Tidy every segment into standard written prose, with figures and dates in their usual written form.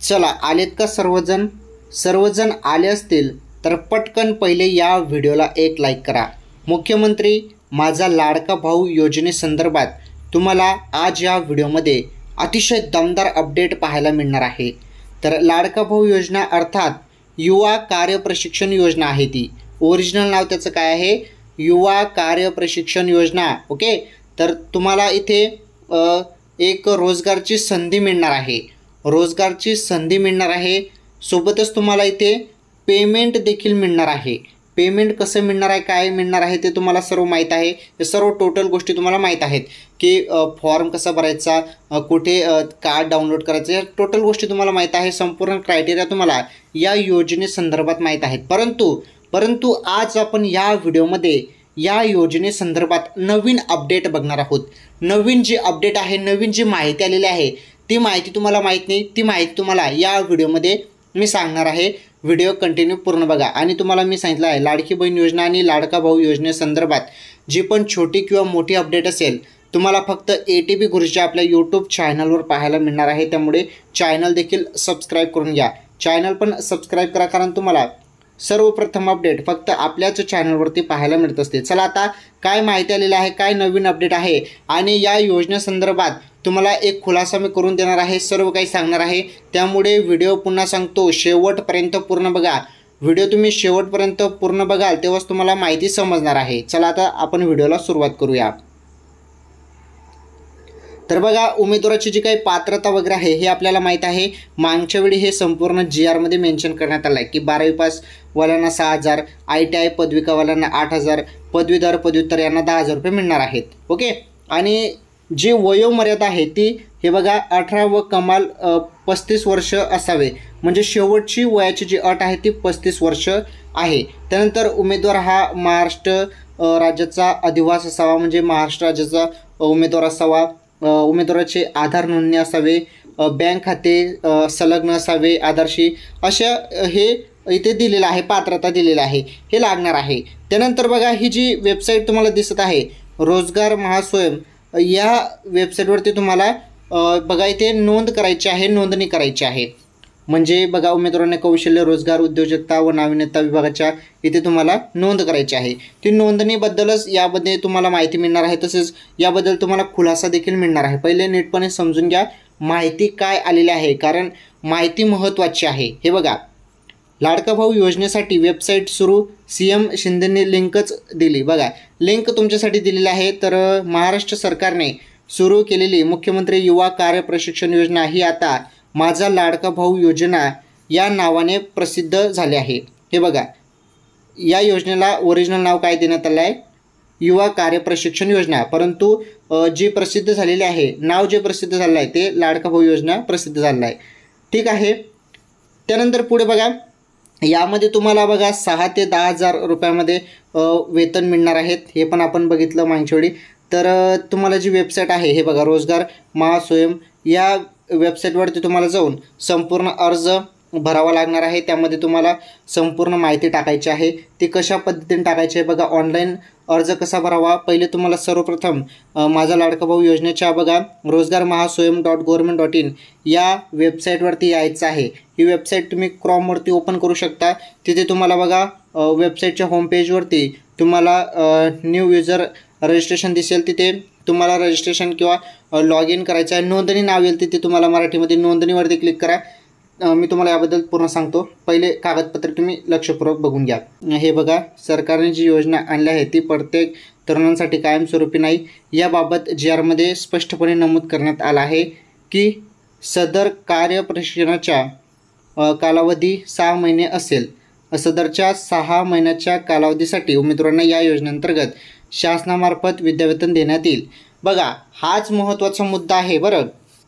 चला आलेत का सर्वजण? सर्वजण आले असतील तर पटकन पहिले या व्हिडिओला एक लाईक करा। मुख्यमंत्री माझा लाडका भाऊ योजनेसंदर्भात तुम्हाला आज या व्हिडिओमध्ये अतिशय दमदार अपडेट पाहायला मिळणार आहे। तर लाडका भाऊ योजना अर्थात युवा कार्य प्रशिक्षण योजना आहे। ती ओरिजिनल नाव त्याचं काय आहे? युवा कार्य प्रशिक्षण योजना। ओके, तर तुम्हाला इथे एक रोजगारची संधी मिळणार आहे। रोजगारची संधी मिळणार आहे, सोबतच तुम्हाला इथे पेमेंट देखील मिळणार आहे। पेमेंट कसं मिळणार आहे, काय मिळणार आहे ते तुम्हाला सर्व माहीत आहे। हे सर्व टोटल गोष्टी तुम्हाला माहीत आहेत की फॉर्म कसा भरायचा, कुठे कार्ड डाउनलोड करायचं, या टोटल गोष्टी तुम्हाला माहीत आहे। संपूर्ण क्रायटेरिया तुम्हाला या योजनेसंदर्भात माहीत आहेत। परंतु आज आपण या व्हिडिओमध्ये या योजनेसंदर्भात नवीन अपडेट बघणार आहोत। नवीन जी अपडेट आहे, नवीन जी माहिती आलेली आहे, ती माहिती तुम्हाला माहीत नाही, ती माहिती तुम्हाला या व्हिडिओमध्ये मी सांगणार आहे। व्हिडिओ कंटिन्यू पूर्ण बघा। आणि तुम्हाला मी सांगितलं आहे लाडकी बहीण योजना आणि लाडका भाऊ योजनेसंदर्भात जी पण छोटी किंवा मोठी अपडेट असेल तुम्हाला फक्त ATP गुरुजी आपल्या यूट्यूब चॅनलवर पाहायला मिळणार आहे। त्यामुळे चॅनल देखील सबस्क्राईब करून घ्या। चॅनल पण सबस्क्राईब करा, कारण तुम्हाला सर्वप्रथम अपडेट फक्त आपल्याच चॅनलवरती पाहायला मिळत असते। चला आता काय माहिती आलेली आहे, काय नवीन अपडेट आहे आणि या योजनेसंदर्भात तुम्हाला एक खुलासा मी करून देणार आहे, सर्व काही सांगणार आहे। त्यामुळे व्हिडिओ पुन्हा सांगतो शेवटपर्यंत पूर्ण बघा। व्हिडिओ तुम्ही शेवटपर्यंत पूर्ण बघाल तेव्हाच तुम्हाला माहिती समजणार आहे। चला आता आपण व्हिडिओला सुरुवात करूया। तर बघा, उमेदवाराची जी काही पात्रता वगैरे आहे हे आपल्याला माहीत आहे। मागच्या वेळी हे संपूर्ण GR मध्ये मेन्शन करण्यात आलं आहे की 12वी पास वाल्यांना 6,000, ITI पदविकावाल्यांना 8,000, पदवीधर पदव्युत्तर यांना 10,000 रुपये मिळणार आहेत। ओके, आणि जी वयोमर्यादा आहे ती हे बघा 18 व कमाल 35 वर्ष असावे, म्हणजे शेवटची वयाची जी अट आहे ती 35 वर्ष आहे। त्यानंतर उमेदवार हा महाराष्ट्र राज्याचा अधिवास असावा, म्हणजे महाराष्ट्र राज्याचा उमेदवार असावा। उमेदवाराचे आधार नोंदणी असावे, बँक खाते संलग्न असावे आधारशी, अशा हे इथे दिलेलं आहे, पात्रता दिलेलं आहे, हे लागणार आहे। त्यानंतर बघा, ही जी वेबसाईट तुम्हाला दिसत आहे रोजगार महास्वयं, या वेबसाईटवरती तुम्हाला बघा इथे नोंद करायची आहे, नोंदणी करायची आहे। म्हणजे बघा, उमेदवारांना कौशल्य रोजगार उद्योजकता व नाविन्यता विभागाच्या इथे तुम्हाला नोंद करायची आहे। ती नोंदणीबद्दलच यामध्ये तुम्हाला माहिती मिळणार आहे, तसेच याबद्दल तुम्हाला खुलासा देखील मिळणार आहे। पहिले नीटपणे समजून घ्या माहिती काय आलेली आहे, कारण माहिती महत्त्वाची आहे। हे बघा, लाडका भाऊ योजनेसाठी वेबसाईट सुरू, CM शिंदेंनी लिंकच दिली। बघा, लिंक तुमच्यासाठी दिलेली आहे। तर महाराष्ट्र सरकारने सुरू केलेली मुख्यमंत्री युवा कार्य प्रशिक्षण योजना ही आता माझा लाडका भाऊ योजना या नावाने प्रसिद्ध झाली आहे। हे बघा, या योजनेला ओरिजिनल नाव काय देण्यात आलं आहे? युवा कार्य प्रशिक्षण योजना। परंतु जी प्रसिद्ध झालेली आहे, नाव जे प्रसिद्ध झालं आहे ते लाडका भाऊ योजना प्रसिद्ध झालं आहे। ठीक आहे, त्यानंतर पुढे बघा, यामध्ये तुम्हाला बघा 6 ते 10,000 रुपयामध्ये वेतन मिळणार आहेत। हे पण आपण बघितलं मागच्या वेळी। तर तुम्हाला जी वेबसाईट आहे हे बघा, रोजगार महास्वयं, या वेबसाईटवरती तुम्हाला जाऊन संपूर्ण अर्ज भरावा लागणार आहे। त्यामध्ये तुम्हाला संपूर्ण माहिती टाकायची आहे। ती कशा पद्धतीने टाकायची आहे बघा, ऑनलाईन अर्ज कसा भरावा, पहिले तुम्हाला सर्वप्रथम माझा लाडका भाऊ योजनेच्या बघा रोजगार महास्वयं.government.in या वेबसाईटवरती यायचं आहे। ही वेबसाईट तुम्ही क्रोमवरती ओपन करू शकता। तिथे तुम्हाला बघा वेबसाईटच्या होम पेजवरती तुम्हाला न्यू युजर रजिस्ट्रेशन दिसेल, तिथे तुम्हाला रजिस्ट्रेशन किंवा लॉग इन करायचं आहे। नोंदणी नाव येईल, तिथे तुम्हाला मराठीमध्ये नोंदणीवरती क्लिक करा। मी तुम्हाला याबद्दल पूर्ण सांगतो, पहिले कागदपत्र तुम्ही लक्षपूर्वक बघून घ्या। हे बघा, सरकारने जी योजना आणली आहे ती प्रत्येक तरुणांसाठी कायमस्वरूपी नाही। याबाबत GR मध्ये स्पष्टपणे नमूद करण्यात आलं आहे की सदर कार्य प्रशिक्षणाचा कालावधी 6 महिने असेल। सदरच्या 6 महिन्याच्या कालावधीसाठी उमेदवारांना या योजनेअंतर्गत शासनामार्फत विद्यावेतन देण्यात येईल। बघा, हाच महत्त्वाचा मुद्दा आहे बरं,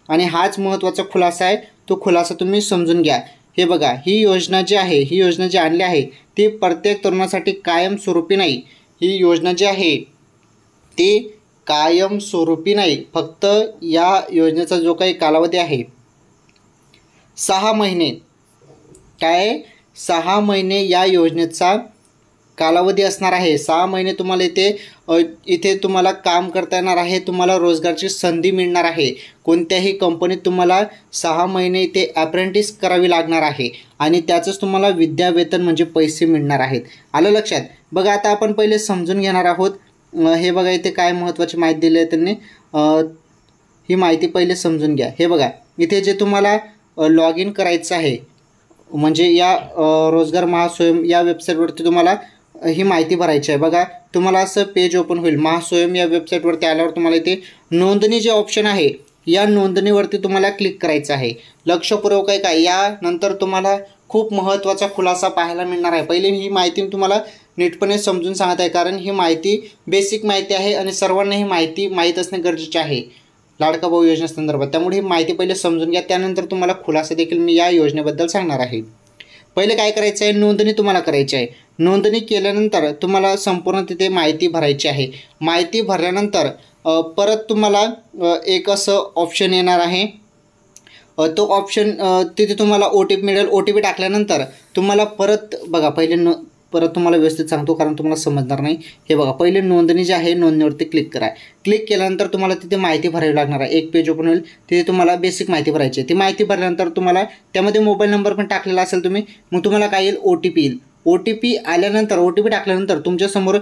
आणि हाच महत्त्वाचा खुलासा आहे। तो खुलासा तुम्ही समजून घ्या। हे बघा, ही योजना जी आहे, ही योजना जी आणली आहे ती प्रत्येक तरुणासाठी कायमस्वरूपी नाही। ही योजना जी आहे ती कायमस्वरूपी नाही, फक्त या योजनेचा जो काही कालावधी आहे 6 महिने, काय 6 महिने या योजनेचा कालावधी असणार आहे 6 महिने तुम्हाला इथे तुम्हाला काम करता येणार आहे, तुम्हाला रोजगारची संधी मिळणार आहे. कोणत्याही कंपनीत तुम्हाला 6 महिने इथे अप्रेंटिस करावी लागणार आहे आणि त्याचंच तुम्हाला विद्यावेतन म्हणजे पैसे मिळणार आहेत. आलं लक्षात? बघा आता आपण पहिले समजून घेणार आहोत. हे बघा इथे काय महत्त्वाची माहिती दिली आहे त्यांनी, ही माहिती पहिले समजून घ्या. हे बघा इथे जे तुम्हाला लॉग इन करायचं आहे म्हणजे या रोजगार महास्वयं या वेबसाईटवरती तुम्हाला ही माहिती भरायची आहे. बघा तुम्हाला असं पेज ओपन होईल. महास्वयं या वेबसाईटवरती आल्यावर तुम्हाला इथे नोंदणी जे ऑप्शन आहे या नोंदणीवरती तुम्हाला क्लिक करायचं आहे. लक्षपूर्वक आहे काय? यानंतर तुम्हाला खूप महत्त्वाचा खुलासा पाहायला मिळणार आहे. पहिले ही माहिती तुम्हाला नीटपणे समजून सांगत आहे, कारण ही माहिती बेसिक माहिती आहे आणि सर्वांना ही माहिती माहीत असणे गरजेचे आहे लाडका भाऊ योजनेसंदर्भात. त्यामुळे ही माहिती पहिले समजून घ्या, त्यानंतर तुम्हाला खुलासा देखील मी या योजनेबद्दल सांगणार आहे. पहिले काय करायचं आहे, नोंदणी तुम्हाला करायची आहे. नोंदणी केल्यानंतर तुम्हाला संपूर्ण तिथे माहिती भरायची आहे. माहिती भरल्यानंतर परत तुम्हाला एक असं ऑप्शन येणार आहे. तो ऑप्शन तिथे तुम्हाला OTP मिळेल. OTP टाकल्यानंतर तुम्हाला परत बघा परत तुम्हाला व्यवस्थित सांगतो कारण तुम्हाला समजणार नाही. हे बघा पहिले नोंदणी जी आहे नोंदणीवरती क्लिक करा. क्लिक केल्यानंतर तुम्हाला तिथे माहिती भरावी लागणार आहे. एक पेज ओपन होईल, तिथे तुम्हाला बेसिक माहिती भरायची आहे. ती माहिती भरल्यानंतर तुम्हाला त्यामध्ये मोबाईल नंबर पण टाकलेला असेल तुम्ही, मग तुम्हाला काय येईल, OTP येईल. OTP आल्यानंतर OTP टाकल्यानंतर तुमच्यासमोर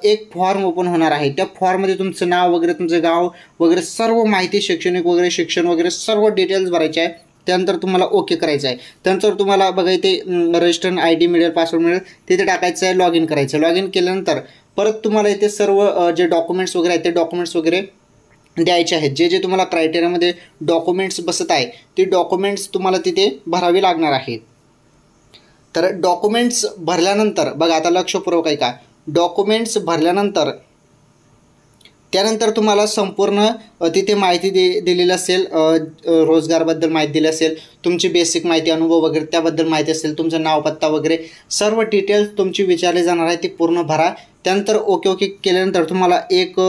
एक फॉर्म ओपन होणार आहे. त्या फॉर्ममध्ये तुमचं नाव वगैरे, तुमचं गाव वगैरे सर्व माहिती, शैक्षणिक वगैरे, शिक्षण वगैरे सर्व डिटेल्स भरायचे आहे. त्यानंतर तुम्हाला ओके करायचं आहे. त्यानंतर तुम्हाला बघा इथे रजिस्टर ID मिळेल, पासवर्ड मिळेल, तिथे टाकायचं आहे, लॉग इन करायचं आहे. लॉग इन केल्यानंतर परत तुम्हाला इथे सर्व जे डॉक्युमेंट्स वगैरे आहेत ते डॉक्युमेंट्स वगैरे द्यायचे आहेत. जे तुम्हाला क्रायटेरियामध्ये डॉक्युमेंट्स बसत आहे ते डॉक्युमेंट्स तुम्हाला तिथे भरावे लागणार आहेत. तर डॉक्युमेंट्स भरल्यानंतर बघा आता लक्षपूर्वक आहे का, डॉक्युमेंट्स भरल्यानंतर त्यानंतर तुम्हाला संपूर्ण तिथे माहिती दिलेली असेल, रोजगारबद्दल माहिती दिली असेल, तुमची बेसिक माहिती, अनुभव वगैरे त्याबद्दल माहिती असेल, तुमचं नाव, पत्ता वगैरे सर्व डिटेल्स तुमची विचारले जाणार आहे, ती पूर्ण भरा. त्यानंतर ओके केल्यानंतर तुम्हाला एक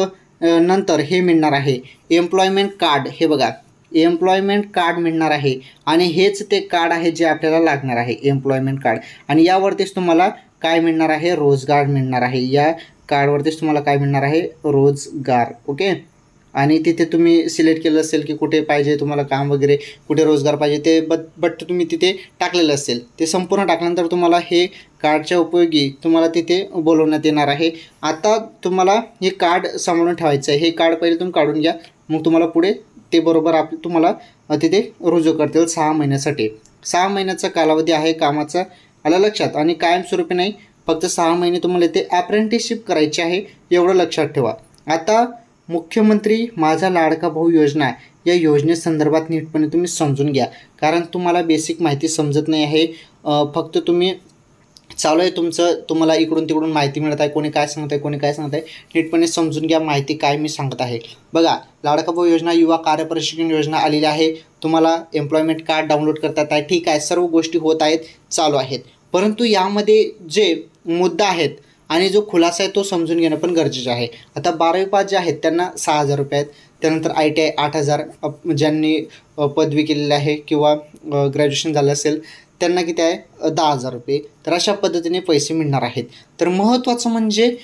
नंतर हे मिळणार आहे एम्प्लॉयमेंट कार्ड. हे बघा एम्प्लॉयमेंट कार्ड मिळणार आहे आणि हेच ते कार्ड आहे जे आपल्याला लागणार आहे, एम्प्लॉयमेंट कार्ड. आणि यावरतीच तुम्हाला काय मिळणार आहे, रोजगार मिळणार आहे. या कार्डवरतीच तुम्हाला काय मिळणार आहे, रोजगार. ओके. आणि तिथे तुम्ही सिलेक्ट केलं असेल की कुठे पाहिजे तुम्हाला काम वगैरे, कुठे रोजगार पाहिजे ते बट तुम्ही तिथे टाकलेलं असेल. ते संपूर्ण टाकल्यानंतर तुम्हाला हे कार्डच्या उपयोगी तुम्हाला तिथे बोलवण्यात येणार आहे. आता तुम्हाला हे कार्ड सांभाळून ठेवायचं आहे. हे कार्ड पहिले तुम्ही काढून घ्या, मग तुम्हाला पुढे ते बरोबर तुम्हाला तिथे रुजू करतील 6 महिन्यासाठी. 6 महिन्याचा कालावधी आहे कामाचा, आलं लक्षात. आणि कायमस्वरूपी नाही, फक्त 6 महिने तुम्हाला इथे अप्रेंटिसशिप करायची आहे, एवढं लक्षात ठेवा. आता मुख्यमंत्री माझा लाडका भाऊ योजना या योजनेसंदर्भात नीटपणे तुम्ही समजून घ्या, कारण तुम्हाला बेसिक माहिती समजत नाही आहे. फक्त तुम्ही चालू आहे तुमचं, तुम्हाला इकडून तिकडून माहिती मिळत आहे, कोणी काय सांगत आहे, कोणी काय सांगत आहे. नीटपणे समजून घ्या माहिती काय मी सांगत आहे. बघा लाडका भाऊ योजना युवा कार्य प्रशिक्षण योजना आलेली आहे. तुम्हाला एम्प्लॉयमेंट कार्ड डाउनलोड करतात आहे, ठीक आहे, सर्व गोष्टी होत आहेत, चालू आहेत. परंतु यामध्ये जे मुद्दा आहेत आणि जो खुलासा आहे तो समजून घेणं पण गरजेचं आहे. आता 12वी पास जे आहेत त्यांना 6,000 रुपये आहेत. त्यानंतर ITI 8,000, ज्यांनी पदवी केलेली आहे किंवा ग्रॅज्युएशन झालं असेल त्यांना किती आहे, 10,000 रुपये. तर अशा पद्धतीने पैसे मिळणार आहेत. तर महत्त्वाचं म्हणजे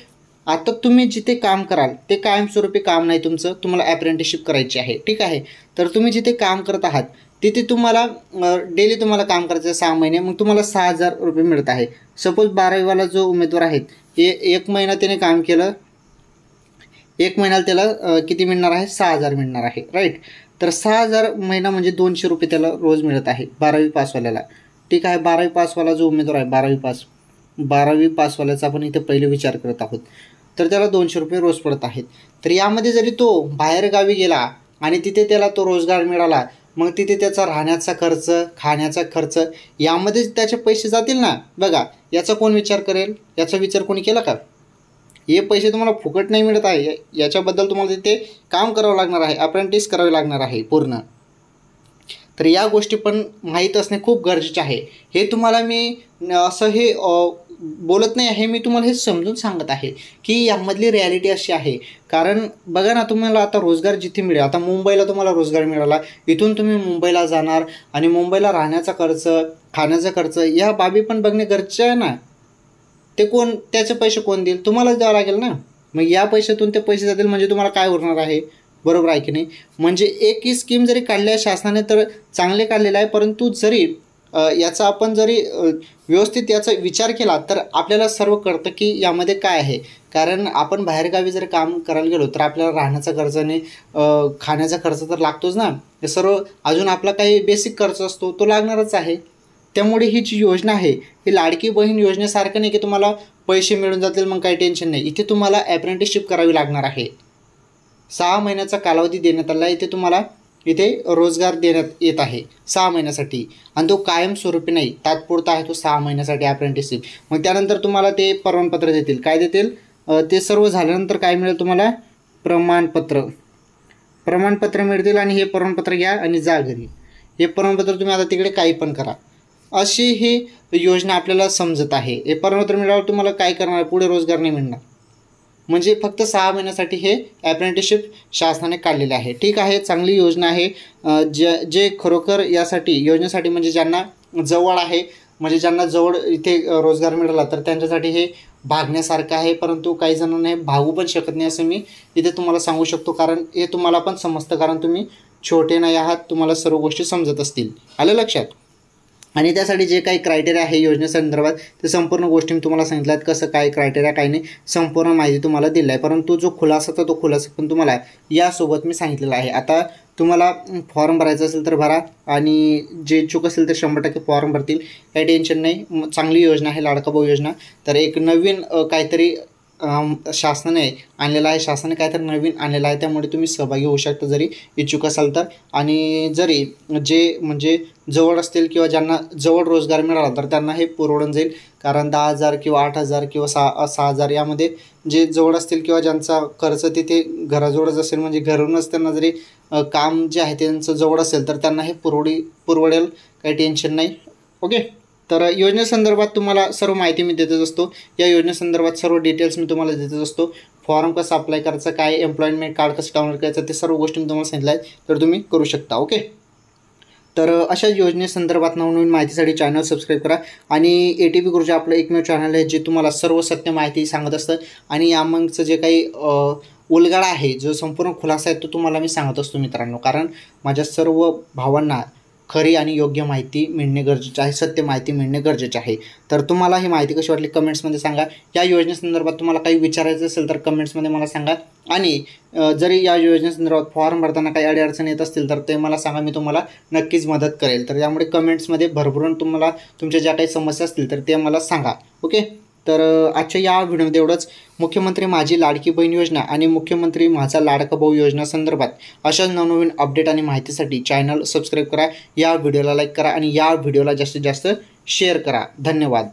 आता तुम्ही जिथे काम कराल ते कायमस्वरूपी काम नाही तुमचं, तुम्हाला अप्रेंटिसशिप करायची आहे, ठीक आहे. तर तुम्ही जिथे काम करत आहात तिथे तुम्हाला डेली तुम्हाला काम करायचं आहे 6 महिने, मग तुम्हाला 6,000 रुपये मिळत आहे. सपोज 12वीवाला जो उमेदवार आहेत एक महिना त्याने काम केलं, 1 महिन्याला त्याला किती मिळणार आहे, 6,000 मिळणार आहे, राईट. तर 6,000 महिना म्हणजे 200 रुपये त्याला रोज मिळत आहे 12वी पासवाल्याला, ठीक आहे. 12वी पासवाला जो उमेदवार आहे 12वी पासवाल्याचा आपण इथे पहिले विचार करत आहोत, तर त्याला 200 रुपये रोज पडत आहेत. तर यामध्ये जरी तो बाहेरगावी गेला आणि तिथे त्याला तो रोजगार मिळाला, मग तिथे त्याचा राहण्याचा खर्च, खाण्याचा खर्च यामध्येच त्याचे पैसे जातील ना. बघा याचा कोण विचार करेल, याचा विचार कोणी केला का? हे पैसे तुम्हाला फुकट नाही मिळत आहे, याच्याबद्दल तुम्हाला तिथे काम करावं लागणार आहे, अप्रेंटिस करावे लागणार आहे पूर्ण. तर या गोष्टी पण माहीत असणे खूप गरजेचे आहे. हे तुम्हाला मी असं हे बोलत नाही आहे, मी तुम्हाला हे समजून सांगत आहे की यामधली रिॲलिटी अशी आहे. कारण बघा ना, तुम्हाला आता रोजगार जिथे मिळेल, आता मुंबईला तुम्हाला रोजगार मिळाला, इथून तुम्ही मुंबईला जाणार आणि मुंबईला राहण्याचा खर्च, खाण्याचा खर्च या बाबी पण बघणे गरजेचे आहे ना. ते कोण, त्याचे पैसे कोण देईल? तुम्हालाच द्यावं लागेल ना. मग या पैशातून ते पैसे जातील म्हणजे तुम्हाला काय उरणार आहे? बरोबर आहे की नाही? म्हणजे एक ही स्कीम जरी काढली आहे शासनाने तर चांगले काढलेलं आहे, परंतु जरी याचा आपण जरी व्यवस्थित याचा विचार केला तर आपल्याला सर्व कळतं की यामध्ये काय आहे. कारण आपण बाहेरगावी जर काम करायला गेलो तर आपल्याला राहण्याचा खर्च आणि खाण्याचा खर्च तर लागतोच ना. हे सर्व अजून आपला काही बेसिक खर्च असतो तो लागणारच आहे. त्यामुळे ही जी योजना आहे ही लाडकी बहीण योजनेसारखं नाही की तुम्हाला पैसे मिळून जातील मग काही टेन्शन नाही. इथे तुम्हाला ॲप्रेंटिसशिप करावी लागणार आहे. 6 महिन्याचा कालावधी देण्यात आला आहे. इथे तुम्हाला इथे रोजगार देण्यात येत आहे 6 महिन्यासाठी आणि तो कायमस्वरूपी नाही, तात्पुरता आहे तो 6 महिन्यासाठी ॲप्रेंटिसशिप. मग त्यानंतर तुम्हाला ते प्रमाणपत्र देतील. काय देतील? ते सर्व झाल्यानंतर काय मिळेल तुम्हाला? प्रमाणपत्र मिळतील आणि हे प्रमाणपत्र घ्या आणि जा घरी. हे प्रमाणपत्र तुम्ही आता तिकडे काही पण करा. अशी ही योजना आपल्याला समजत आहे. हे प्रमाणपत्र मिळाल्यावर तुम्हाला काय करणार? पुढे रोजगार नाही मिळणार. म्हणजे फक्त 6 महिन्यासाठी हे ॲप्रेंटिसशिप शासनाने काढलेले आहे. ठीक आहे, चांगली योजना आहे. जे खरोखर यासाठी योजनेसाठी म्हणजे ज्यांना जवळ आहे, म्हणजे ज्यांना जवळ इथे रोजगार मिळाला तर त्यांच्यासाठी हे भागण्यासारखं आहे. परंतु काही जणांना हे भागू पण शकत नाही असं मी इथे तुम्हाला सांगू शकतो. कारण हे तुम्हाला पण समजतं, कारण तुम्ही छोटे नाही आहात, तुम्हाला सर्व गोष्टी समजत असतील. आलं लक्षात? आणि त्यासाठी जे काही क्रायटेरिया आहे योजनेसंदर्भात ते संपूर्ण गोष्टी मी तुम्हाला सांगितल्या आहेत. कसं काय क्रायटेरिया काय नाही संपूर्ण माहिती तुम्हाला दिली आहे. परंतु जो खुलासा तर तो खुलासा पण तुम्हाला यासोबत मी सांगितलेला आहे. आता तुम्हाला फॉर्म भरायचा असेल तर भरा आणि जे इच्छुक असेल तर 100% फॉर्म भरतील. काही टेन्शन नाही. चांगली योजना आहे लाडका भाऊ योजना. तर एक नवीन काहीतरी शासनाने आणलेला आहे. शासनाने काहीतरी नवीन आणलेलं आहे. त्यामुळे तुम्ही सहभागी होऊ शकता जरी इच्छुक असाल तर. आणि जरी जे म्हणजे जवळ असतील किंवा ज्यांना जवळ रोजगार मिळाला तर त्यांना हे पुरवून जाईल. कारण 10,000 किंवा 8,000 किंवा 6,000 यामध्ये जे जवळ असतील किंवा ज्यांचा खर्च तिथे घराजवळच असेल, म्हणजे घरूनच त्यांना जरी काम जे आहे त्यांचं जवळ असेल तर त्यांना हे पुरवडेल. काही टेन्शन नाही. ओके. तर योजनेसंदर्भात तुम्हाला सर्व माहिती मी देतच असतो. या योजनेसंदर्भात सर्व डिटेल्स मी तुम्हाला देतच असतो. फॉर्म कसं अप्लाय करायचं, काय एम्प्लॉयमेंट कार्ड कसं डाउनलोड करायचं, ते सर्व गोष्टी मी तुम्हाला सांगितल्या आहेत. तर तुम्ही करू शकता. ओके. तर अशा योजनेसंदर्भात नवनवीन माहितीसाठी चॅनल सबस्क्राईब करा. आणि ATP गुरुजी आपलं एकमेव चॅनल आहे जे तुम्हाला सर्व सत्य माहिती सांगत असतं. आणि यामागचं जे काही उलगडा आहे, जो संपूर्ण खुलासा आहे तो तुम्हाला मी सांगत असतो मित्रांनो. कारण माझ्या सर्व भावांना खरी आणि योग्य माहिती मिळणे गरजेचे आहे, सत्य माहिती मिळणे गरजेचे आहे. तर तुम्हाला ही माहिती कशी वाटली कमेंट्समध्ये सांगा. या योजनेसंदर्भात तुम्हाला काही विचारायचं असेल तर कमेंट्समध्ये मला सांगा. आणि जरी या योजनेसंदर्भात फॉर्म भरताना काही अडीअडचणी येत असतील तर ते मला सांगा, मी तुम्हाला नक्कीच मदत करेल. तर त्यामुळे कमेंट्समध्ये भरभरून तुम्हाला तुमच्या ज्या काही समस्या असतील तर ते मला सांगा. ओके. तर आजच्या या व्हिडिओमध्ये एवढंच. मुख्यमंत्री माझी लाडकी बहीण योजना आणि मुख्यमंत्री माझा लाडका भाऊ योजना संदर्भात अशाच नवनवीन अपडेट आणि माहितीसाठी चॅनल सबस्क्राईब करा. या व्हिडिओला लाईक करा आणि या व्हिडिओला जास्तीत जास्त शेअर करा. धन्यवाद.